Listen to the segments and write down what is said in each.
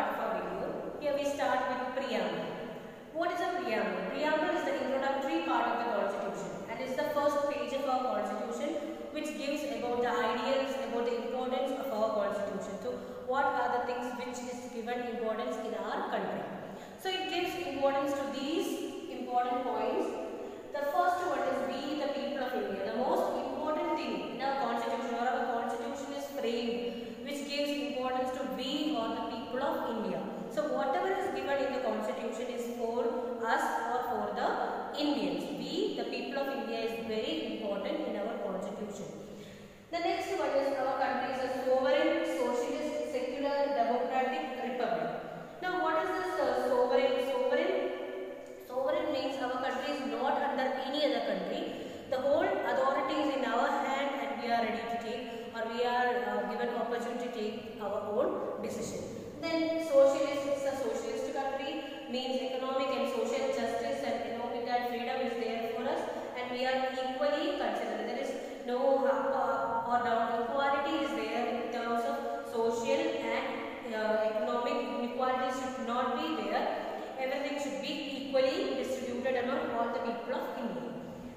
part of our video. Here we start with preamble. What is a preamble? Preamble is the introductory part of the Constitution and is the first page of our Constitution, which gives about the ideals, about the importance of our Constitution. So what are the things which is given importance in our country? So it gives importance to these important points. The first one is we the people of India. The most important thing in our Constitution or our Constitution is framed, which gives importance to we or the people of India. So whatever is given in the Constitution is for us or for the Indians. We the people of India is very important in our Constitution. The next one is our country is a sovereign, socialist, secular, democratic republic. Now what is this sovereign? Sovereign means our country is not under any other country. The whole authority is in our hand and we are ready to take, or we are given opportunity to take our own decision. Then socialist is a socialist country, means economic and social justice, and with that freedom is there for us and we are equally considered. There is no up or down. Equality is there in terms of social and economic. Inequality should not be there. Everything should be equally distributed among all the people of India.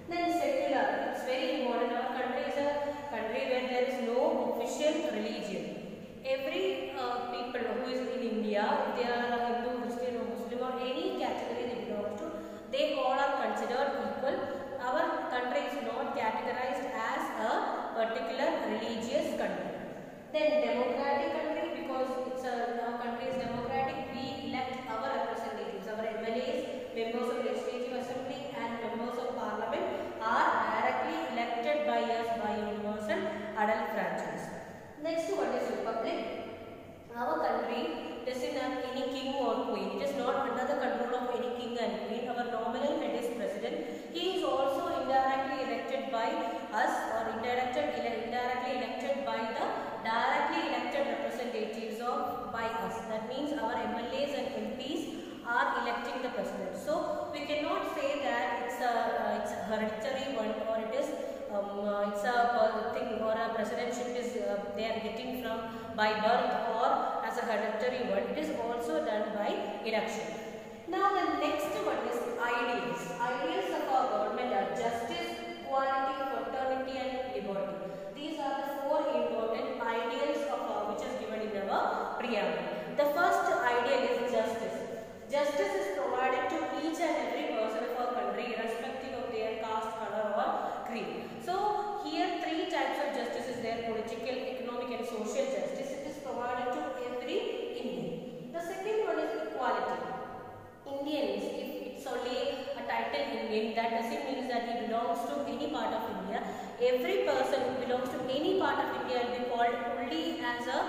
Then secular, it's very important. Our country is a country where there is no official religion. Every people who is in India, if they are Hindu, Christian or Muslim or any category they belong to, they all are considered equal. Our country is not categorized as a particular religious country. Then democratic country, because our country is democratic, we elect our representatives, our MLAs, members of legislative assembly and members of parliament are directly elected by us by universal adult franchise. Next one is republic. Our country doesn't have any king or queen. It is not under the control of any king and queen. Our nominal head is president. He is also indirectly elected by us or indirectly elected by the directly elected representatives by us. That means our MLAs and MPs are electing the president. So we cannot say that it's a hereditary one, or it is it's a thing, or a presidentship is they are getting from by birth or as a hereditary one. It is also done by election. Now the next one is ideals. Ideals of our government are justice, equality, fraternity and liberty. These are the four important ideals of which is given in our preamble. The first ideal is justice. Justice is provided to each and every person of our country irrespective of their caste, color or creed. So here three types of justice is there: political, economic and social justice. It is provided to every Indian. The second one is equality. Indians, if it's only a title Indian, that doesn't mean that he belongs to any part of India. Every person who belongs to any part of India will be called only as a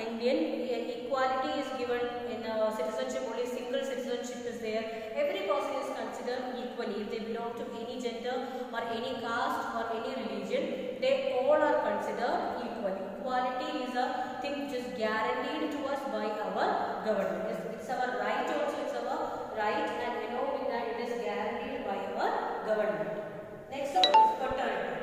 Indian. Equality is given in citizenship, only single citizenship is there. Every person is considered equally. If they belong to any gender or any caste or any religion, they all are considered equally. Equality is a thing which is guaranteed to us by our government. It's our right also, it's our right, and along with that it is guaranteed by our government. Next one is fraternity.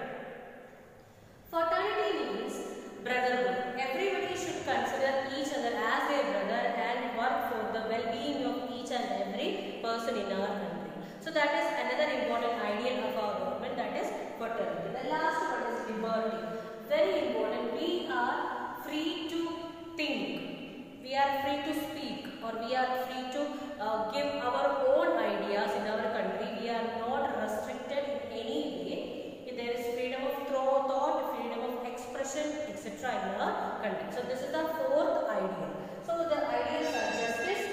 Fraternity means brotherhood. Everybody should consider each other as their brother and work for the well-being of each and every person in our country. So that is another important ideal of our government, that is fraternity. The last one is liberty. Very important. We are free to think. We are free to speak, or we are free to give our own ideas in our country. We are not restricted in any way. There is freedom of thought, freedom of expression, etc. in our country. So this is the fourth ideal. So the ideals are justice,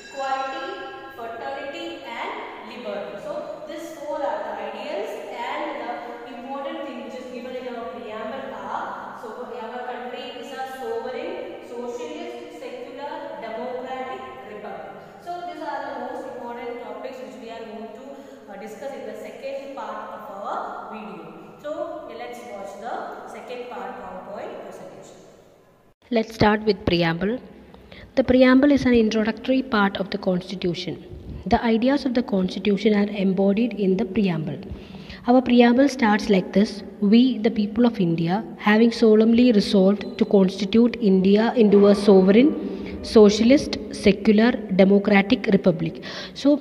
equality, fraternity and liberty. So these four are the ideals, and the important thing which is given in our preamble are, so our country is a sovereign, socialist, secular, democratic republic. So these are the most important topics which we are going to discuss in the second part of our video. So let's watch the second part PowerPoint presentation. Let's start with preamble. The preamble is an introductory part of the Constitution. The ideas of the Constitution are embodied in the preamble. Our preamble starts like this: we, the people of India, having solemnly resolved to constitute India into a sovereign, socialist, secular, democratic, republic. So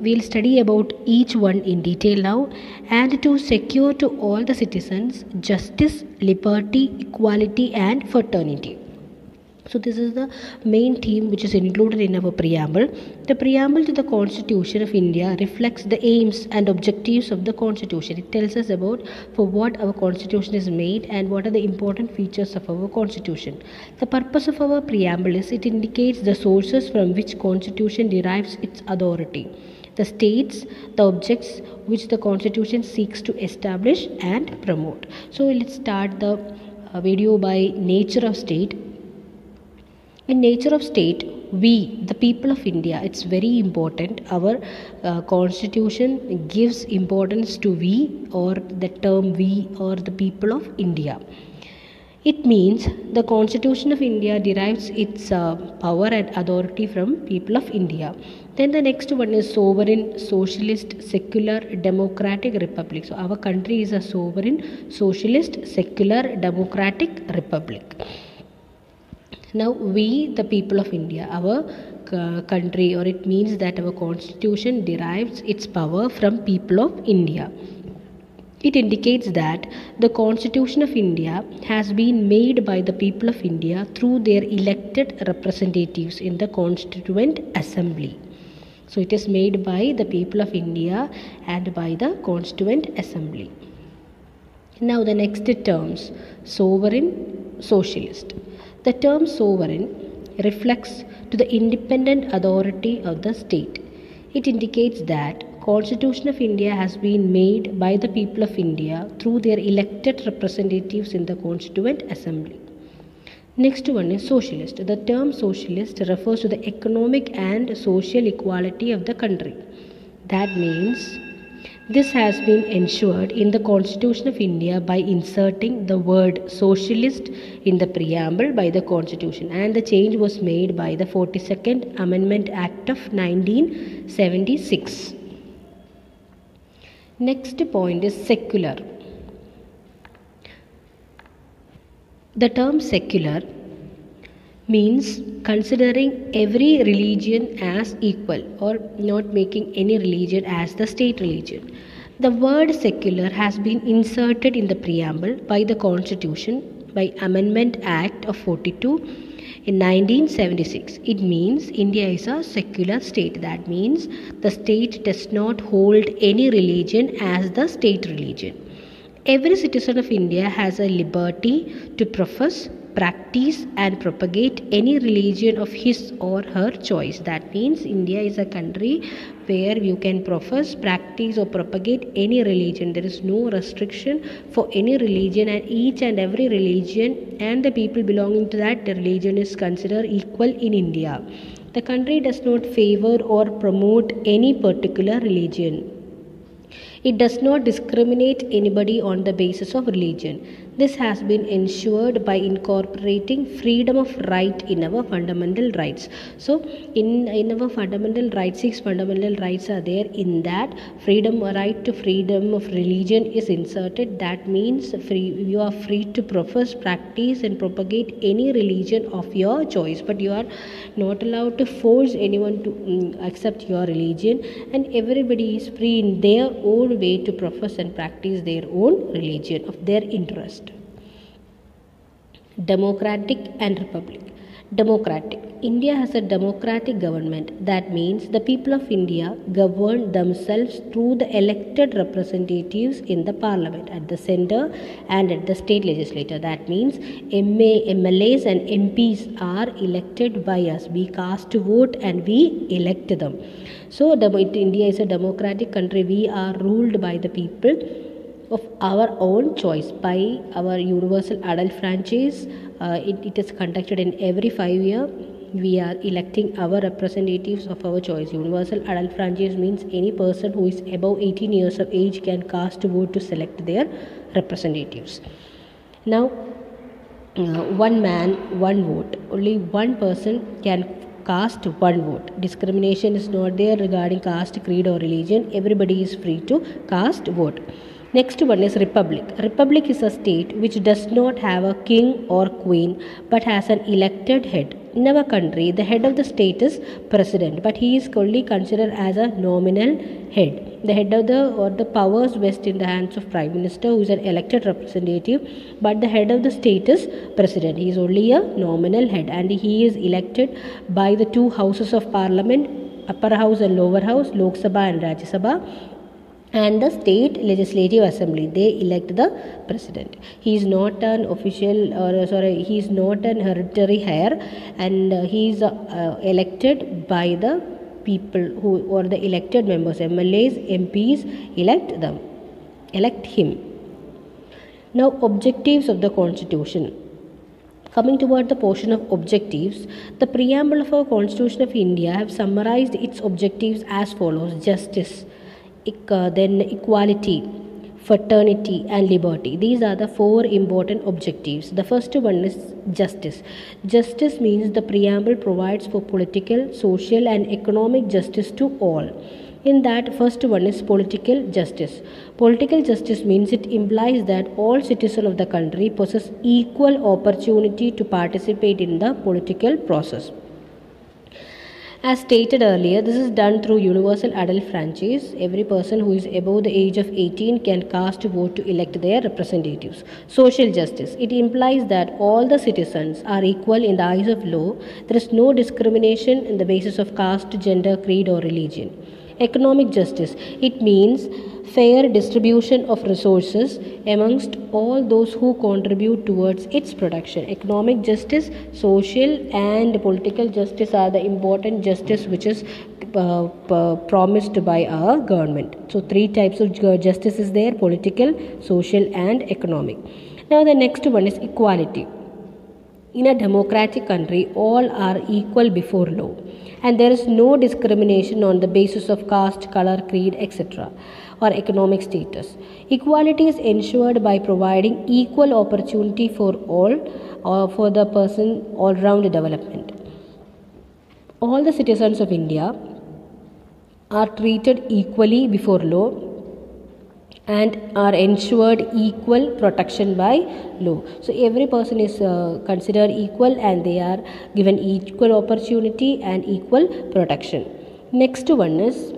we'll study about each one in detail now. And to secure to all the citizens justice, liberty, equality, and fraternity. So this is the main theme which is included in our preamble. The preamble to the Constitution of India reflects the aims and objectives of the Constitution. It tells us about for what our Constitution is made and what are the important features of our Constitution. The purpose of our preamble is it indicates the sources from which Constitution derives its authority. The states the objects which the Constitution seeks to establish and promote. So let's start the video by nature of state. In nature of state, we, the people of India, it's very important. Our constitution gives importance to we, or the term we, or the people of India. It means the Constitution of India derives its power and authority from people of India. Then the next one is sovereign, socialist, secular, democratic, republic. So our country is a sovereign, socialist, secular, democratic republic. Now we, the people of India, our country, or it means that our constitution derives its power from people of India. It indicates that the Constitution of India has been made by the people of India through their elected representatives in the Constituent Assembly. So it is made by the people of India and by the Constituent Assembly. Now the next terms, sovereign, socialist. The term sovereign reflects to the independent authority of the state. It indicates that Constitution of India has been made by the people of India through their elected representatives in the Constituent Assembly. Next one is socialist. The term socialist refers to the economic and social equality of the country. That means this has been ensured in the Constitution of India by inserting the word socialist in the preamble by the Constitution, and the change was made by the 42nd Amendment Act of 1976. Next point is secular. The term secular means considering every religion as equal or not making any religion as the state religion. The word secular has been inserted in the preamble by the Constitution by Amendment Act of 42 in 1976. It means India is a secular state. That means the state does not hold any religion as the state religion. Every citizen of India has a liberty to profess, practice and propagate any religion of his or her choice. That means India is a country where you can profess, practice or propagate any religion. There is no restriction for any religion, and each and every religion and the people belonging to that religion is considered equal in India. The country does not favor or promote any particular religion. It does not discriminate anybody on the basis of religion. This has been ensured by incorporating freedom of right in our fundamental rights. So, in our fundamental rights, 6 fundamental rights are there. In that, right to freedom of religion is inserted. That means you are free to profess, practice and propagate any religion of your choice. But you are not allowed to force anyone to accept your religion, and everybody is free in their own way to profess and practice their own religion of their interest. Democratic and republic. Democratic. India has a democratic government. That means the people of India govern themselves through the elected representatives in the parliament, at the centre and at the state legislature. That means MLAs and MPs are elected by us. We cast a vote and we elect them. So India is a democratic country. We are ruled by the people of our own choice by our universal adult franchise. It is conducted in every 5 years. We are electing our representatives of our choice. Universal adult franchise means any person who is above 18 years of age can cast a vote to select their representatives. Now, one man, one vote. Only one person can cast one vote. Discrimination is not there regarding caste, creed or religion. Everybody is free to cast vote. Next one is republic. Republic is a state which does not have a king or queen but has an elected head. In our country, the head of the state is president, but he is only considered as a nominal head. The head of the powers vest in the hands of prime minister, who is an elected representative, but the head of the state is president. He is only a nominal head, and he is elected by the two houses of parliament, upper house and lower house, Lok Sabha and Rajya Sabha, and the state legislative assembly. They elect the president. He is not an official, he is not an hereditary heir, and he is elected by the people who, or the elected members, MLAs, MPs elect him. Now, objectives of the constitution. Coming toward the portion of objectives, the preamble of our Constitution of India have summarized its objectives as follows: justice, then equality, fraternity and liberty. These are the four important objectives. The first one is justice. Justice means the preamble provides for political, social and economic justice to all. In that, first one is political justice. Political justice means it implies that all citizens of the country possess equal opportunity to participate in the political process. As stated earlier, this is done through universal adult franchise. Every person who is above the age of 18 can cast a vote to elect their representatives. Social justice. It implies that all the citizens are equal in the eyes of law. There is no discrimination in the basis of caste, gender, creed or religion. Economic justice. It means fair distribution of resources amongst all those who contribute towards its production. Economic justice, social and political justice are the important justice which is promised by our government. So three types of justice is there: political, social and economic. Now the next one is equality. In a democratic country, all are equal before law, and there is no discrimination on the basis of caste, color, creed, etc. or economic status. Equality is ensured by providing equal opportunity for all, or for the person all-round development. All the citizens of India are treated equally before law and are ensured equal protection by law. So every person is considered equal and they are given equal opportunity and equal protection. Next one is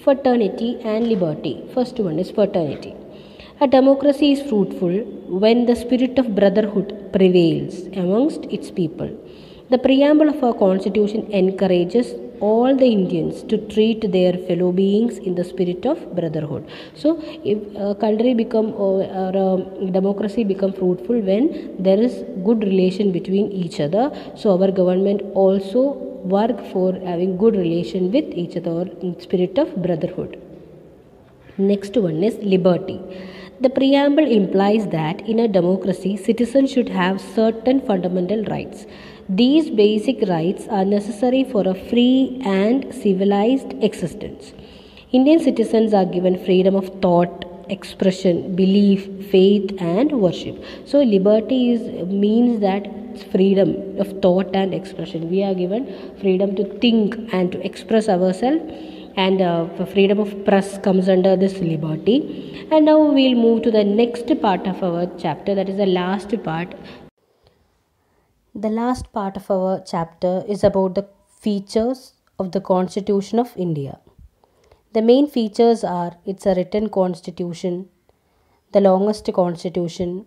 fraternity and liberty. First one is fraternity. A democracy is fruitful when the spirit of brotherhood prevails amongst its people. The preamble of our constitution encourages all the Indians to treat their fellow beings in the spirit of brotherhood. So, if a country or a democracy become fruitful when there is good relation between each other. So, our government also work for having good relation with each other in spirit of brotherhood. Next one is liberty. The preamble implies that in a democracy, citizens should have certain fundamental rights. These basic rights are necessary for a free and civilized existence. Indian citizens are given freedom of thought, expression, belief, faith and worship. So liberty means that freedom of thought and expression. We are given freedom to think and to express ourselves, and freedom of press comes under this liberty. And now we will move to the next part of our chapter, that is the last part. The last part of our chapter is about the features of the Constitution of India. The main features are: it's a written constitution, the longest constitution.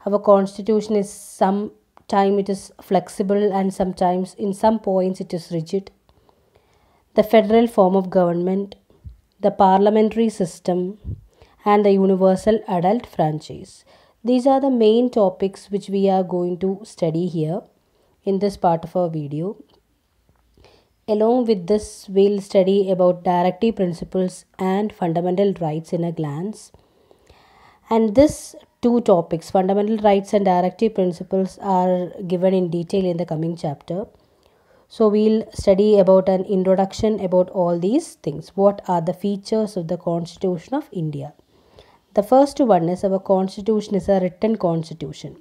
Our constitution is sometimes it is flexible and sometimes in some points it is rigid. The federal form of government, the parliamentary system and the universal adult franchise. These are the main topics which we are going to study here in this part of our video. Along with this, we'll study about directive principles and fundamental rights in a glance. And these two topics, fundamental rights and directive principles, are given in detail in the coming chapter. So we'll study about an introduction about all these things. What are the features of the Constitution of India? The first one is our constitution is a written constitution.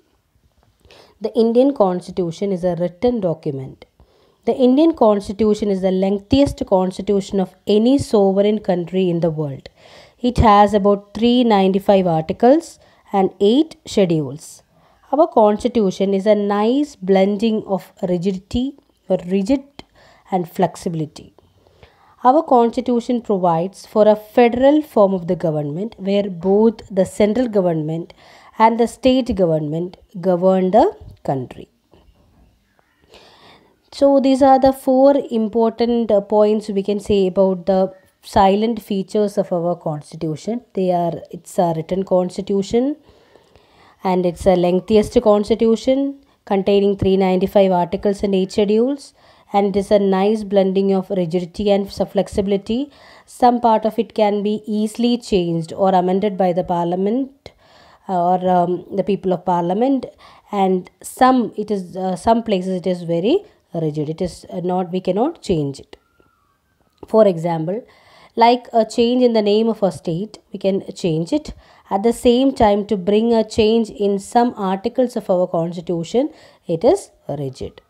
The Indian Constitution is a written document. The Indian Constitution is the lengthiest constitution of any sovereign country in the world. It has about 395 articles and 8 schedules. Our constitution is a nice blending of rigid and flexibility. Our constitution provides for a federal form of the government where both the central government and the state government govern the country. So these are the four important points we can say about the silent features of our constitution. It's a written constitution, and it's a lengthiest constitution containing 395 articles and 8 schedules, and it is a nice blending of rigidity and flexibility. Some part of it can be easily changed or amended by the parliament or the people of parliament, and some places it is very rigid. It is not, we cannot change it. For example, like a change in the name of a state, we can change it. At the same time, to bring a change in some articles of our constitution, it is rigid.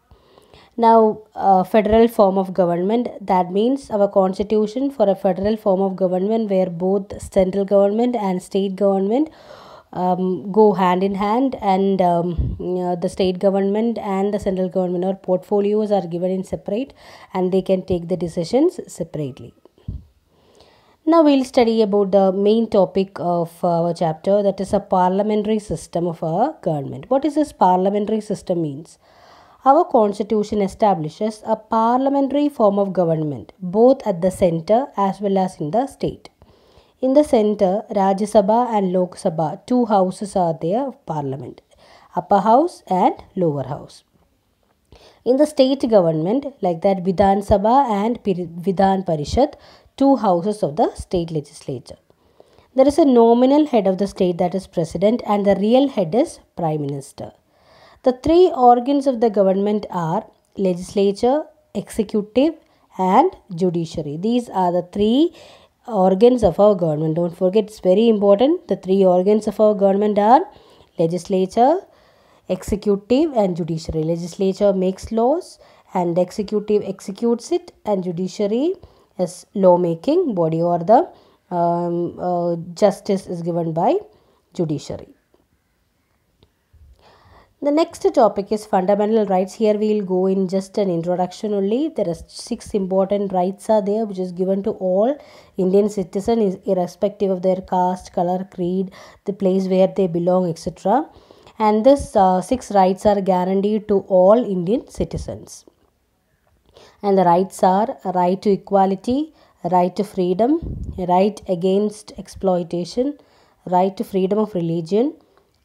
Now, federal form of government, that means our constitution for a federal form of government where both central government and state government go hand in hand, and the state government and the central government or portfolios are given in separate, and they can take the decisions separately. Now we'll study about the main topic of our chapter, that is a parliamentary system of our government. What is this parliamentary system means? Our constitution establishes a parliamentary form of government both at the center as well as in the state. In the center, Rajya Sabha and Lok Sabha, two houses are there of parliament, upper house and lower house. In the state government, like that, Vidhan Sabha and Vidhan Parishad, two houses of the state legislature. There is a nominal head of the state, that is president, and the real head is prime minister. The three organs of the government are legislature, executive and judiciary. These are the three organs of our government. Don't forget, it's very important. The three organs of our government are legislature, executive and judiciary. Legislature makes laws and executive executes it, and judiciary is lawmaking body, or the justice is given by judiciary. The next topic is fundamental rights. Here we will go in just an introduction only. There are 6 important rights are there, which is given to all Indian citizens irrespective of their caste, color, creed, the place where they belong, etc. And this 6 rights are guaranteed to all Indian citizens. And the rights are a right to equality, a right to freedom, a right against exploitation, right to freedom of religion,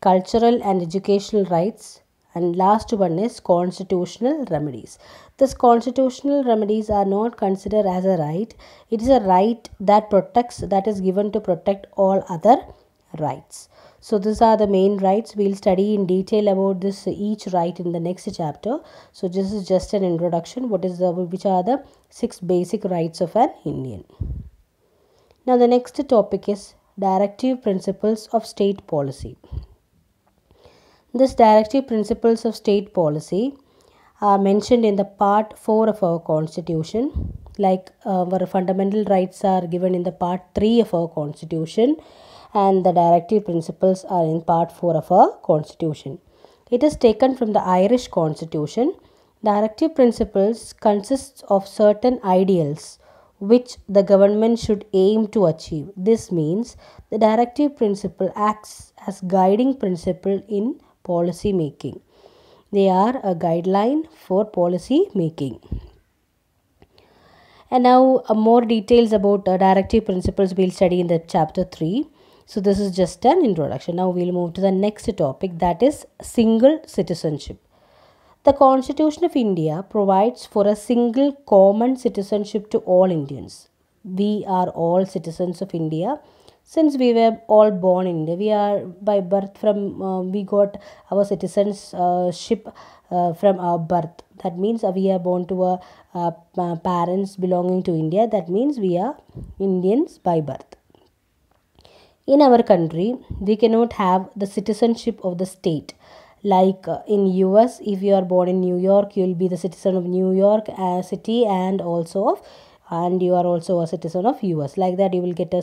cultural and educational rights, and last one is constitutional remedies. These constitutional remedies are not considered as a right. It is a right that protects, that is given to protect all other rights. So these are the main rights. We'll study in detail about this each right in the next chapter. So this is just an introduction. Which are the 6 basic rights of an Indian. Now the next topic is directive principles of state policy. These directive principles of state policy are mentioned in the part 4 of our constitution. Like our fundamental rights are given in the part 3 of our constitution, and the directive principles are in part 4 of our constitution. It is taken from the Irish constitution. Directive principles consists of certain ideals which the government should aim to achieve. This means the directive principle acts as guiding principle in policy making. They are a guideline for policy making. And now more details about directive principles we'll study in the chapter 3. So this is just an introduction. Now we'll move to the next topic, that is single citizenship. The Constitution of India provides for a single common citizenship to all Indians. We are all citizens of India. Since we were all born in India, we are by birth from, we got our citizenship from our birth. That means we are born to parents belonging to India. That means we are Indians by birth. In our country, we cannot have the citizenship of the state. Like in US, if you are born in New York, you will be the citizen of New York City and also of and you are also a citizen of US. Like that you will get a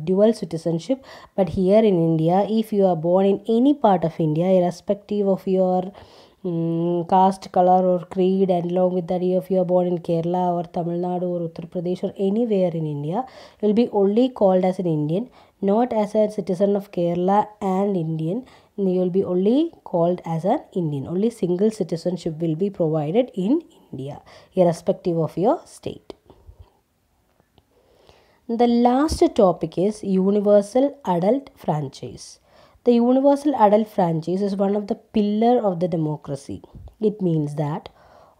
dual citizenship. But here in India, if you are born in any part of India, irrespective of your caste, color or creed, and along with that, if you are born in Kerala or Tamil Nadu or Uttar Pradesh or anywhere in India, you will be only called as an Indian, not as a citizen of Kerala and Indian. You will be only called as an Indian. Only single citizenship will be provided in India, irrespective of your state. The last topic is universal adult franchise. The universal adult franchise is one of the pillar of the democracy. It means that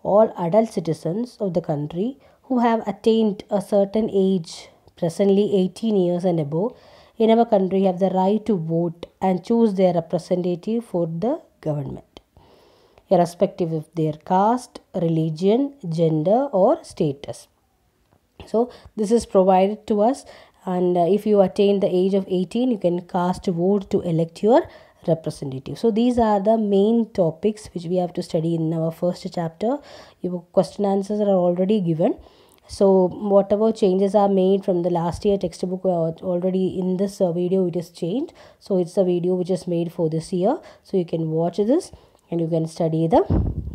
all adult citizens of the country who have attained a certain age, presently 18 years and above, in our country have the right to vote and choose their representative for the government, irrespective of their caste, religion, gender or status. So this is provided to us, and if you attain the age of 18, you can cast a vote to elect your representative. So these are the main topics which we have to study in our first chapter. Your question answers are already given. So whatever changes are made from the last year textbook already in this video it is changed. So it's a video which is made for this year. So you can watch this and you can study the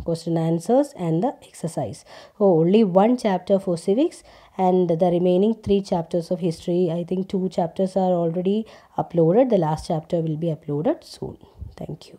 question answers and the exercise. So only one chapter for civics and the remaining 3 chapters of history. I think 2 chapters are already uploaded. The last chapter will be uploaded soon. Thank you.